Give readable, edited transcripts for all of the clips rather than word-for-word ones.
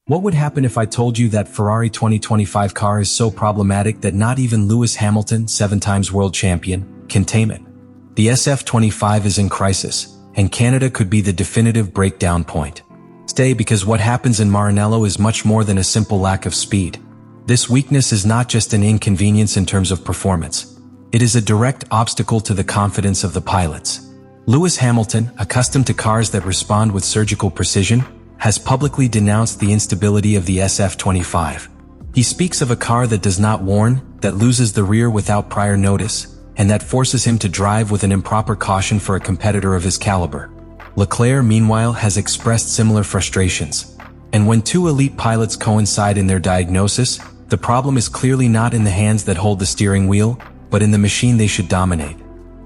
What would happen if I told you that Ferrari 2025 car is so problematic that not even Lewis Hamilton, 7 times world champion, can tame it? The SF-25 is in crisis, and Canada could be the definitive breakdown point. Stay, because what happens in Maranello is much more than a simple lack of speed. This weakness is not just an inconvenience in terms of performance. It is a direct obstacle to the confidence of the pilots. Lewis Hamilton, accustomed to cars that respond with surgical precision, has publicly denounced the instability of the SF-25. He speaks of a car that does not warn, that loses the rear without prior notice, and that forces him to drive with an improper caution for a competitor of his caliber. Leclerc, meanwhile, has expressed similar frustrations. And when two elite pilots coincide in their diagnosis, the problem is clearly not in the hands that hold the steering wheel, but in the machine they should dominate.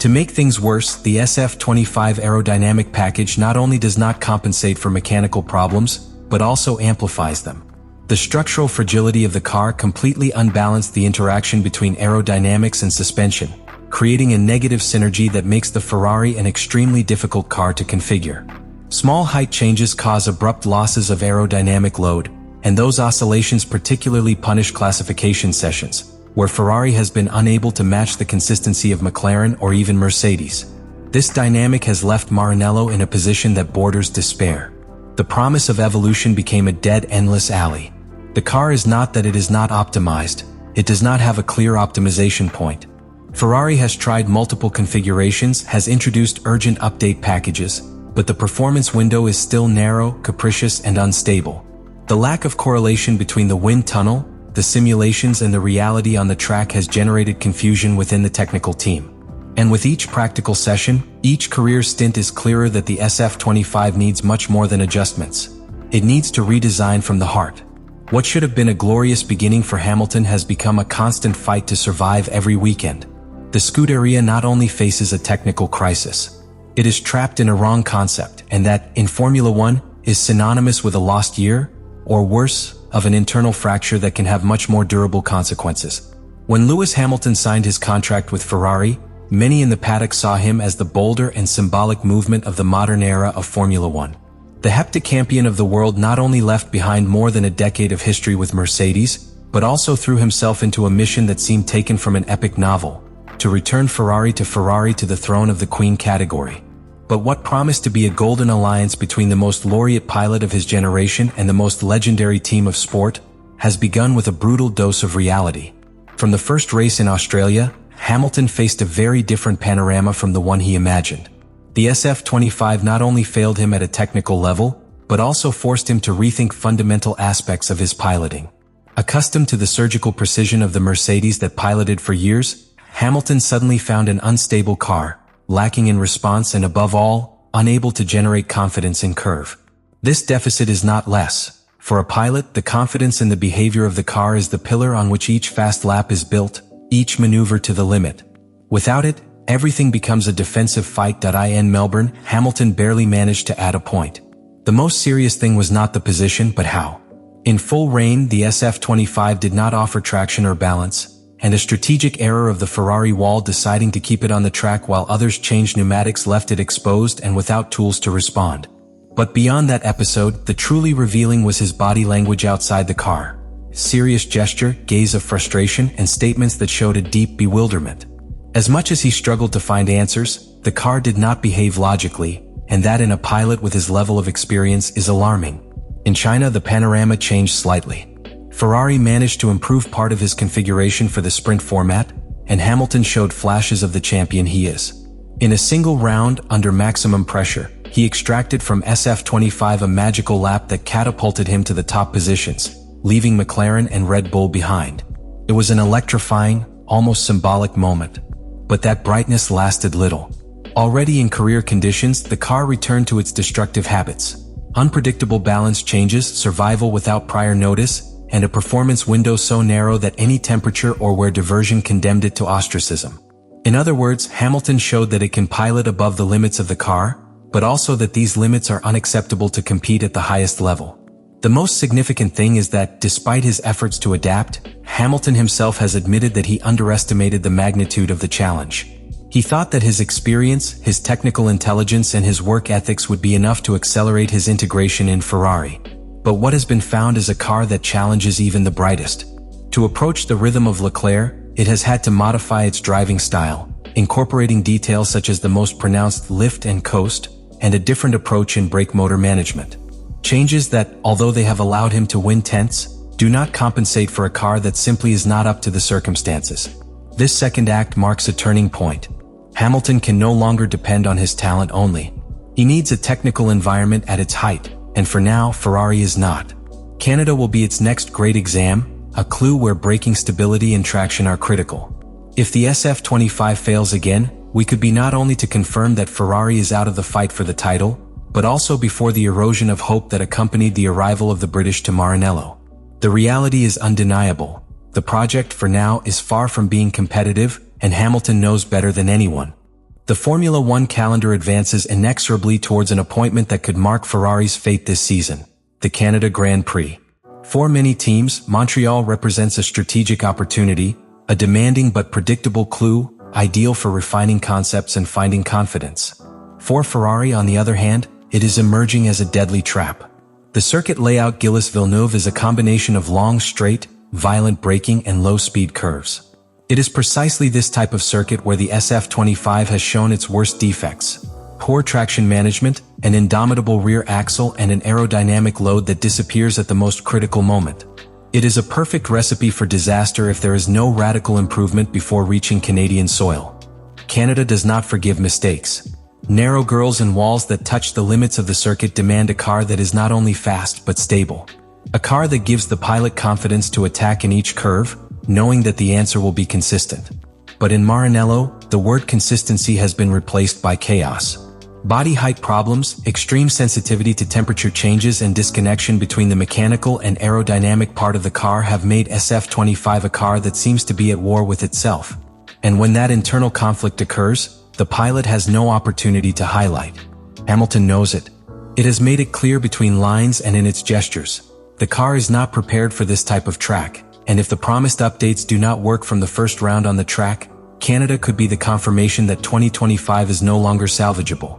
To make things worse, the SF-25 aerodynamic package not only does not compensate for mechanical problems, but also amplifies them. The structural fragility of the car completely unbalanced the interaction between aerodynamics and suspension, creating a negative synergy that makes the Ferrari an extremely difficult car to configure. Small height changes cause abrupt losses of aerodynamic load, and those oscillations particularly punish classification sessions, where Ferrari has been unable to match the consistency of McLaren or even Mercedes. This dynamic has left Maranello in a position that borders despair. The promise of evolution became a dead, endless alley. The car is not that it is not optimized, it does not have a clear optimization point. Ferrari has tried multiple configurations, has introduced urgent update packages, but the performance window is still narrow, capricious, and unstable. The lack of correlation between the wind tunnel, the simulations, and the reality on the track has generated confusion within the technical team. And with each practical session, each career stint is clearer that the SF-25 needs much more than adjustments. It needs to redesign from the heart. What should have been a glorious beginning for Hamilton has become a constant fight to survive every weekend. The Scuderia not only faces a technical crisis, it is trapped in a wrong concept, and that, in Formula One, is synonymous with a lost year, or worse, of an internal fracture that can have much more durable consequences. When Lewis Hamilton signed his contract with Ferrari, many in the paddock saw him as the bolder and symbolic movement of the modern era of Formula One. The heptacampion of the world not only left behind more than a decade of history with Mercedes, but also threw himself into a mission that seemed taken from an epic novel, to return Ferrari to the throne of the Queen category. But what promised to be a golden alliance between the most laureate pilot of his generation and the most legendary team of sport has begun with a brutal dose of reality. From the first race in Australia, Hamilton faced a very different panorama from the one he imagined. The SF-25 not only failed him at a technical level, but also forced him to rethink fundamental aspects of his piloting. Accustomed to the surgical precision of the Mercedes that piloted for years, Hamilton suddenly found an unstable car, lacking in response and, above all, unable to generate confidence in curve. This deficit is not less. For a pilot, the confidence in the behavior of the car is the pillar on which each fast lap is built, each maneuver to the limit. Without it, everything becomes a defensive fight. In Melbourne, Hamilton barely managed to add a point. The most serious thing was not the position, but how. In full rain, the SF-25 did not offer traction or balance, and a strategic error of the Ferrari wall deciding to keep it on the track while others changed pneumatics left it exposed and without tools to respond. But beyond that episode, the truly revealing was his body language outside the car. Serious gesture, gaze of frustration, and statements that showed a deep bewilderment. As much as he struggled to find answers, the car did not behave logically, and that in a pilot with his level of experience is alarming. In China, the panorama changed slightly. Ferrari managed to improve part of his configuration for the sprint format, and Hamilton showed flashes of the champion he is. In a single round, under maximum pressure, he extracted from SF-25 a magical lap that catapulted him to the top positions, leaving McLaren and Red Bull behind. It was an electrifying, almost symbolic moment. But that brightness lasted little. Already in career conditions, the car returned to its destructive habits. Unpredictable balance changes, survival without prior notice, and a performance window so narrow that any temperature or wear diversion condemned it to ostracism. In other words, Hamilton showed that it can pilot above the limits of the car, but also that these limits are unacceptable to compete at the highest level. The most significant thing is that, despite his efforts to adapt, Hamilton himself has admitted that he underestimated the magnitude of the challenge. He thought that his experience, his technical intelligence, and his work ethics would be enough to accelerate his integration in Ferrari. but what has been found is a car that challenges even the brightest. To approach the rhythm of Leclerc, it has had to modify its driving style, incorporating details such as the most pronounced lift and coast, and a different approach in brake motor management. Changes that, although they have allowed him to win tenths, do not compensate for a car that simply is not up to the circumstances. This second act marks a turning point. Hamilton can no longer depend on his talent only. He needs a technical environment at its height, and for now, Ferrari is not. Canada will be its next great exam, a clue where braking stability and traction are critical. If the SF-25 fails again, we could be not only to confirm that Ferrari is out of the fight for the title, but also before the erosion of hope that accompanied the arrival of the British to Maranello. The reality is undeniable. The project for now is far from being competitive, and Hamilton knows better than anyone. The Formula One calendar advances inexorably towards an appointment that could mark Ferrari's fate this season: the Canada Grand Prix. For many teams, Montreal represents a strategic opportunity, a demanding but predictable clue, ideal for refining concepts and finding confidence. For Ferrari, on the other hand, it is emerging as a deadly trap. The circuit layout Gilles Villeneuve is a combination of long straight, violent braking and low-speed curves. It is precisely this type of circuit where the SF-25 has shown its worst defects: poor traction management, an indomitable rear axle, and an aerodynamic load that disappears at the most critical moment. It is a perfect recipe for disaster if there is no radical improvement before reaching Canadian soil. Canada does not forgive mistakes. Narrow girls and walls that touch the limits of the circuit demand a car that is not only fast but stable. A car that gives the pilot confidence to attack in each curve, knowing that the answer will be consistent. But in Maranello, the word consistency has been replaced by chaos. Body height problems, extreme sensitivity to temperature changes, and disconnection between the mechanical and aerodynamic part of the car have made SF-25 a car that seems to be at war with itself. And when that internal conflict occurs, the pilot has no opportunity to highlight. Hamilton knows it. It has made it clear between lines and in its gestures. The car is not prepared for this type of track, and if the promised updates do not work from the first round on the track, Canada could be the confirmation that 2025 is no longer salvageable.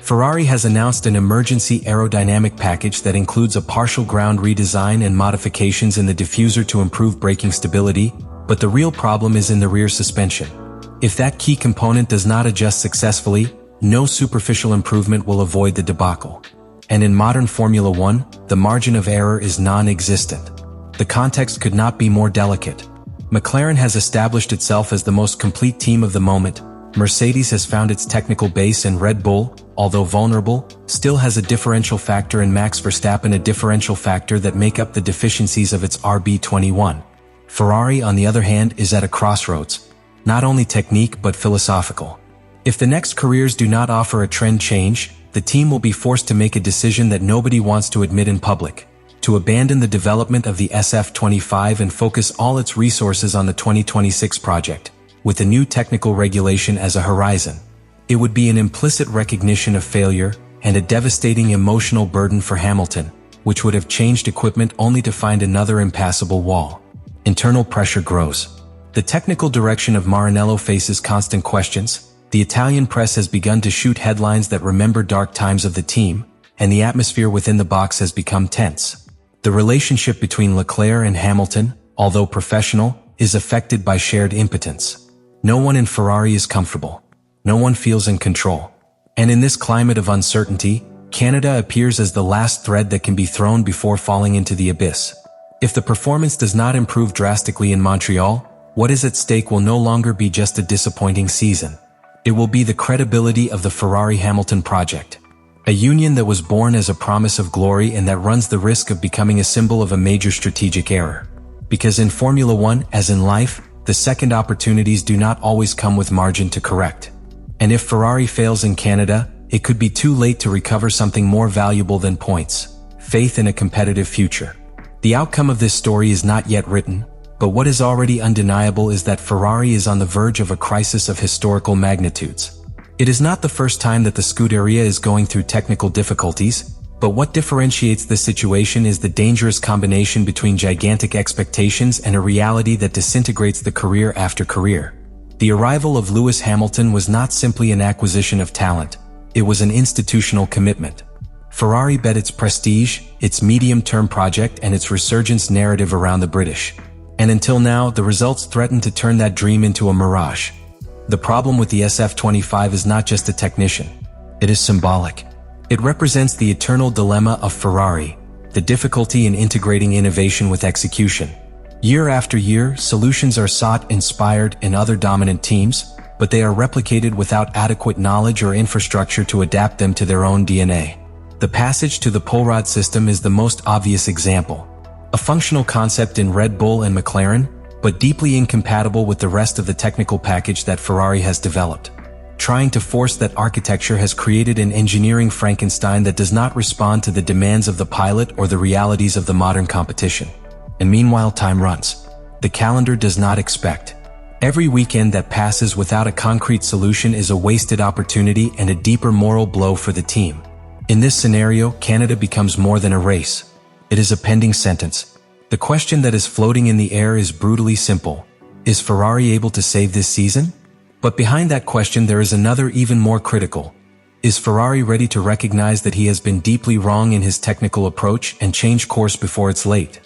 Ferrari has announced an emergency aerodynamic package that includes a partial ground redesign and modifications in the diffuser to improve braking stability, but the real problem is in the rear suspension. If that key component does not adjust successfully, no superficial improvement will avoid the debacle. And in modern Formula One, the margin of error is non-existent. The context could not be more delicate. McLaren has established itself as the most complete team of the moment. Mercedes has found its technical base, and Red Bull, although vulnerable, still has a differential factor, and Max Verstappen a differential factor that make up the deficiencies of its RB21. Ferrari, on the other hand, is at a crossroads. Not only technique but philosophical. If the next careers do not offer a trend change, the team will be forced to make a decision that nobody wants to admit in public: to abandon the development of the SF-25 and focus all its resources on the 2026 project, with a new technical regulation as a horizon. It would be an implicit recognition of failure and a devastating emotional burden for Hamilton, which would have changed equipment only to find another impassable wall. Internal pressure grows. The technical direction of Maranello faces constant questions. The Italian press has begun to shoot headlines that remember dark times of the team, and the atmosphere within the box has become tense. The relationship between Leclerc and Hamilton, although professional, is affected by shared impotence. No one in Ferrari is comfortable. No one feels in control. And in this climate of uncertainty, Canada appears as the last thread that can be thrown before falling into the abyss. If the performance does not improve drastically in Montreal, what is at stake will no longer be just a disappointing season. It will be the credibility of the Ferrari-Hamilton project. A union that was born as a promise of glory and that runs the risk of becoming a symbol of a major strategic error. Because in Formula One, as in life, the second opportunities do not always come with margin to correct. And if Ferrari fails in Canada, it could be too late to recover something more valuable than points: faith in a competitive future. The outcome of this story is not yet written, but what is already undeniable is that Ferrari is on the verge of a crisis of historical magnitudes. It is not the first time that the Scuderia is going through technical difficulties, but what differentiates this situation is the dangerous combination between gigantic expectations and a reality that disintegrates the career after career. The arrival of Lewis Hamilton was not simply an acquisition of talent, it was an institutional commitment. Ferrari bet its prestige, its medium-term project, and its resurgence narrative around the British. And until now, the results threaten to turn that dream into a mirage. The problem with the SF-25 is not just a technician. It is symbolic. It represents the eternal dilemma of Ferrari, the difficulty in integrating innovation with execution. Year after year, solutions are sought inspired in other dominant teams, but they are replicated without adequate knowledge or infrastructure to adapt them to their own DNA. The passage to the pull rod system is the most obvious example. A functional concept in Red Bull and McLaren, but deeply incompatible with the rest of the technical package that Ferrari has developed. Trying to force that architecture has created an engineering Frankenstein that does not respond to the demands of the pilot or the realities of the modern competition. And meanwhile, time runs. The calendar does not expect. Every weekend that passes without a concrete solution is a wasted opportunity and a deeper moral blow for the team. In this scenario, Canada becomes more than a race. It is a pending sentence. The question that is floating in the air is brutally simple. Is Ferrari able to save this season? But behind that question there is another even more critical. Is Ferrari ready to recognize that he has been deeply wrong in his technical approach and change course before it's late?